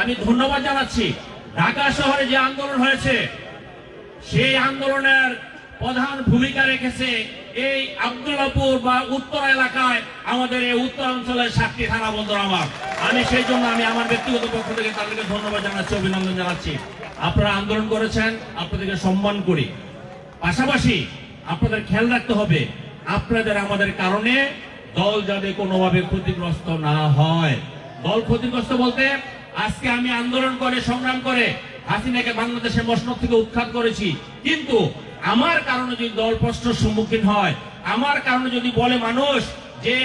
আমি ধন্যবাদ জানাচ্ছি। ঢাকা শহরে যে আন্দোলন হয়েছে সেই আন্দোলনের প্রধান ভূমিকা রেখেছে এই আব্দুল্লাহপুর বা উত্তর এলাকায় আমাদের এই উত্তর অঞ্চলের 7টি থানা। বন্ধুরা আমার, আমি সেই জন্য আমি আমার ব্যক্তিগত পক্ষ থেকে তাদেরকে ধন্যবাদ জানাচ্ছি, অভিনন্দন জানাচ্ছি। আপনারা আন্দোলন করেছেন, আপনাদেরকে সম্মান করি। পাশাপাশি আপনাদের খেয়াল রাখতে হবে আপনাদের আমাদের কারণে দল যাতে কোনোভাবে ক্ষতিগ্রস্ত না হয়। দল ক্ষতিগ্রস্ত বলতে আজকে আমি আন্দোলন করে সংগ্রাম করে হাসিনাকে বাংলাদেশের মসনদ থেকে উৎখাত করেছি, কিন্তু আমার কারণে যদি দল প্রশ্নের সম্মুখীন হয়, আমার কারণে যদি বলে মানুষ যে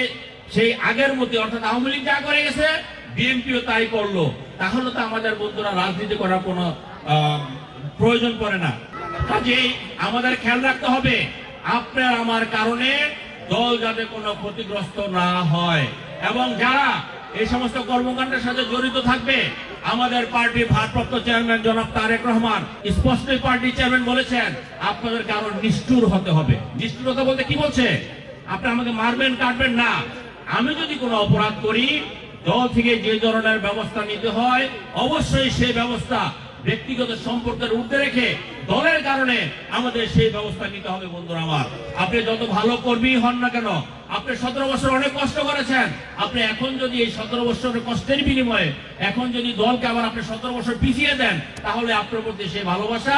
সেই আগের মতো অর্থাৎ আওয়ামী লীগ যা করে গেছে বিএনপিও তাই করলো, তাহলে তো আমাদের বন্ধুরা রাজনীতি করার কোনো প্রয়োজন পড়ে না। কাজেই আমাদের খেয়াল রাখতে হবে আপনার আমার কারণে দল যাতে কোনো ক্ষতিগ্রস্ত না হয়, এবং যারা এই সমস্ত কর্মকাণ্ডের সাথে জড়িত থাকবে আমাদের পার্টির ভারপ্রাপ্ত চেয়ারম্যান জনাব তারেক রহমান স্পষ্টই পার্টি চেয়ারম্যান বলেছেন আপনাদের কারণ নিষ্ঠুর হতে হবে। নিষ্ঠুরতা বলতে কি বলছে? আপনি আমাকে মারবেন কাটবেন না, আমি যদি কোনো অপরাধ করি দল থেকে যে ধরনের ব্যবস্থা নিতে হয় অবশ্যই সেই ব্যবস্থা ব্যক্তিগত সম্পর্কের ঊর্ধ্বে রেখে দলের কারণে আমাদের সেই ব্যবস্থা নিতে হবে। বন্ধুরা আমার, আপনি যত ভালো কর্মী হন না কেন, আপনি 17 বছর অনেক কষ্ট করেছেন, আপনি এখন যদি এই 17 বছরের কষ্টের বিনিময়ে এখন যদি দলকে আবার আপনি 17 বছর পিছিয়ে দেন, তাহলে আপনার প্রতি সেই ভালোবাসা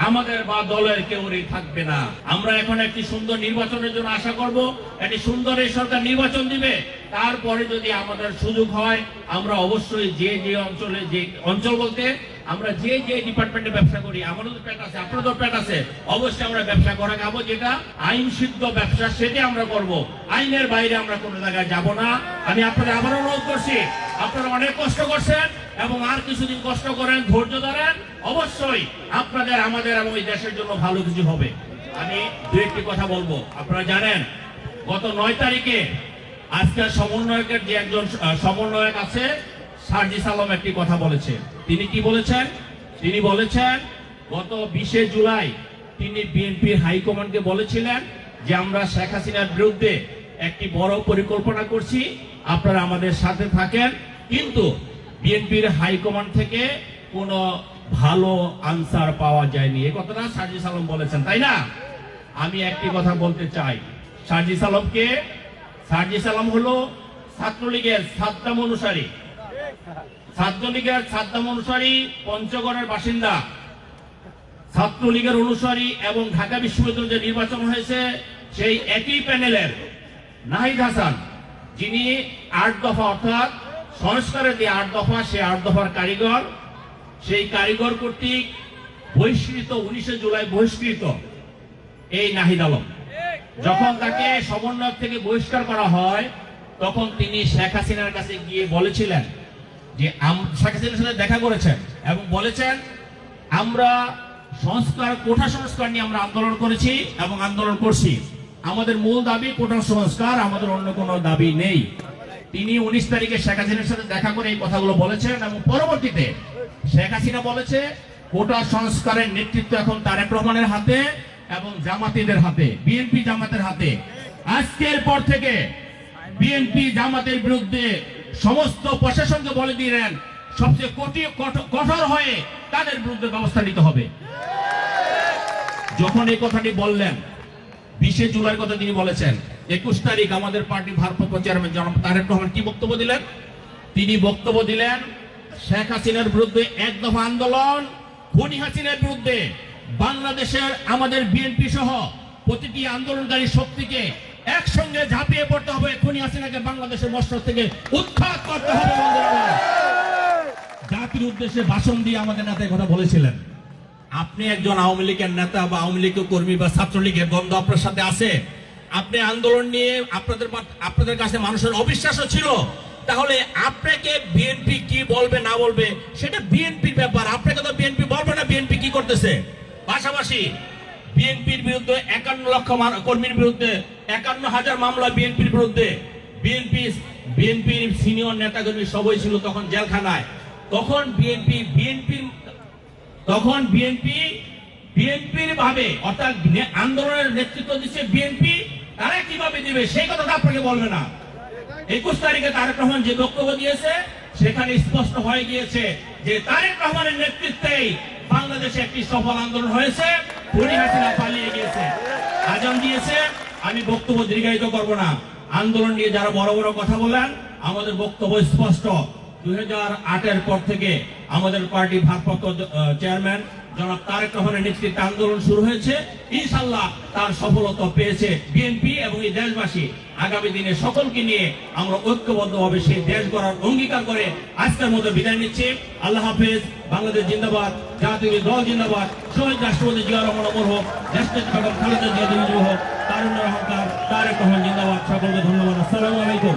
আমাদের বা দলের কেউরই থাকবে না। আমরা এখন একটি সুন্দর নির্বাচনের জন্য আশা করব, একটি সুন্দর এই সরকার নির্বাচন দিবে, তারপরে যদি আমাদের সুযোগ হয় আমরা অবশ্যই যে যে অঞ্চলে, যে অঞ্চল বলতে আমরা যে যে ডিপার্টমেন্টে ব্যবসা করি, আমারও তো পেট আছে আপনাদেরও পেট আছে, অবশ্যই আমরা ব্যবসা করে খাবো, যেটা আইন সিদ্ধ ব্যবসা সেটাই আমরা করব, আইনের বাইরে আমরা কোনো জায়গায় যাব না। আমি আপনাদের আবারও অনুরোধ করছি, আপনারা অনেক কষ্ট করছেন এবং আর কিছুদিন কষ্ট করেন, ধৈর্য ধরেন, অবশ্যই আপনাদের আমাদের এবং এই দেশের জন্য ভালো কিছু হবে। আমি দু একটি কথা বলবো। আপনারা জানেন গত 9 তারিখে আজকের সমন্বয়কের যে একজন সমন্বয়ক আছে সার্জিস আলম একটি কথা বলেছে। তিনি কি বলেছেন? তিনি বলেছেন গত 20শে জুলাই তিনি বিএনপির হাইকমান্ডকে বলেছিলেন যে আমরা শেখ হাসিনার বিরুদ্ধে একটি বড় পরিকল্পনা করছি, আপনারা আমাদের সাথে থাকেন, কিন্তু বিএনপির হাইকমান্ড থেকে কোনো ভালো আনসার পাওয়া যায়নি। এই কথাটা সার্জিস আলম বলেছেন, তাই না? আমি একটি কথা বলতে চাই সার্জিস আলমকে। সার্জিস আলম হলো ছাত্রলীগের সাদ্দাম অনুসারী, ছাত্রলীগের সাদ্দাম অনুসারী, পঞ্চগড়ের বাসিন্দা, ছাত্রলীগের অনুসারী, এবং ঢাকা বিশ্ববিদ্যালয়ে যে নির্বাচন হয়েছে সেই একই প্যানেলের নাহিদ হাসান, যিনি 8 দফা অর্থাৎ সংস্কারের যে 8 দফা, সেই 8 দফার কারিগর, সেই কারিগর কর্তৃক বহিষ্কৃত, 19শে জুলাই বহিষ্কৃত এই নাহিদ আলম। যখন তাকে সমন্বয় থেকে বহিষ্কার করা হয় তখন তিনি শেখ হাসিনার কাছে গিয়ে বলেছিলেন যে শেখ হাসিনার সাথে দেখা করেছেন এবং বলেছেন আমরা সংস্কার, কোটা সংস্কার নিয়ে আমরা আন্দোলন করেছি এবং আন্দোলন করছি, আমাদের মূল দাবি কোটা সংস্কার, আমাদের অন্য কোনো দাবি নেই। তিনি 19 তারিখে শেখ হাসিনার সাথে দেখা করে এই কথাগুলো বলেছেন এবং পরবর্তীতে শেখ হাসিনা বলেছে কোটা সংস্কারের নেতৃত্ব এখন তারেক রহমানের হাতে এবং জামাতিদের হাতে, বিএনপি জামাতের হাতে। আজকের পর থেকে বিএনপি জামাতের বিরুদ্ধে সমস্ত প্রশাসনকে বলে দিলেন সবচেয়ে কঠোর হয়ে তাদের বিরুদ্ধে ব্যবস্থা নিতে হবে। যখন এই কথাটি বললেন 20শে জুলাইয়ের কথা তিনি বলেছেন, 21 তারিখ আমাদের পার্টির ভারপ্রাপ্ত চেয়ারম্যান জনাব তারেক রহমান কি বক্তব্য দিলেন? তিনি বক্তব্য দিলেন শেখ হাসিনার বিরুদ্ধে 1 দফা আন্দোলন, খুনি হাসিনার বিরুদ্ধে বাংলাদেশের আমাদের বিএনপি সহ প্রতিটি আন্দোলনকারী শক্তিকে একসঙ্গে ঝাঁপিয়ে পড়তে হবে, খুনি হাসিনাকে বাংলাদেশের মসনদ থেকে উৎখাত করতে হবে। জাতির উদ্দেশ্যে ভাষণ দিয়ে আমাদের নেতা কথা বলেছিলেন। আপনি একজন আওয়ামী লীগের নেতা বা আওয়ামী লীগের কর্মী বা ছাত্রলীগের গন্ধ আপনার সাথে আছে, আপনি আন্দোলন নিয়ে আপনাদের কাছে মানুষের অবিশ্বাসও ছিল, তাহলে আপনাকে বিএনপি কি বলবে না বলবে সেটা বিএনপির ব্যাপার, আপনাকে তো বিএনপি বলবে না বিএনপি কি করতেছে। পাশাপাশি বিএনপির বিরুদ্ধে 51 লক্ষ কর্মীর বিরুদ্ধে 51,000 মামলা বিএনপির বিরুদ্ধে, বিএনপির সিনিয়র নেতাকর্মী সবাই ছিল তখন জেলখানায়। তখন বিএনপির ভাবে অর্থাৎ আন্দোলনের নেতৃত্ব দিচ্ছে বিএনপি, তারা কিভাবে দিবে সেই কথাটা আপনাকে বলবে না। 21 তারিখে তারেক রহমান যে বক্তব্য দিয়েছে সেখানে স্পষ্ট হয়ে গিয়েছে যে তারেক রহমানের নেতৃত্বেই বাংলাদেশে একটি সফল আন্দোলন হয়েছে। খুনি হাসিনা পালিয়ে গিয়েছে, আজান দিয়েছে। আমি বক্তব্য দীর্ঘায়িত করব না। আন্দোলন নিয়ে যারা বড় বড় কথা বলেন, আমাদের বক্তব্য স্পষ্ট। 2008-এর পর থেকে আমাদের পার্টি ভারপ্রাপ্ত চেয়ারম্যান জনাব তারেক রহমানের নেতৃত্বে আন্দোলন শুরু হয়েছে। ইনশাআল্লাহ তার সফলতা পেয়েছে বিএনপি এবং এই দেশবাসী। আগামী দিনে সকলকে নিয়ে আমরা ঐক্যবদ্ধভাবে সেই দেশ গড়ার অঙ্গীকার করে আজকের মতো বিদায় নিচ্ছি। আল্লাহ হাফেজ। বাংলাদেশ জিন্দাবাদ, জাতীয় দল জিন্দাবাদ, শহীদ রাষ্ট্রপতি জিয়া রহমান অমর হোক, দেশনেত্রী বেগম খালেদা জিয়া জিন্দাবাদ হোক, তারুণ্যের অহংকার তারেক রহমান জিন্দাবাদ। সকলকে ধন্যবাদ। আসসালামু আলাইকুম।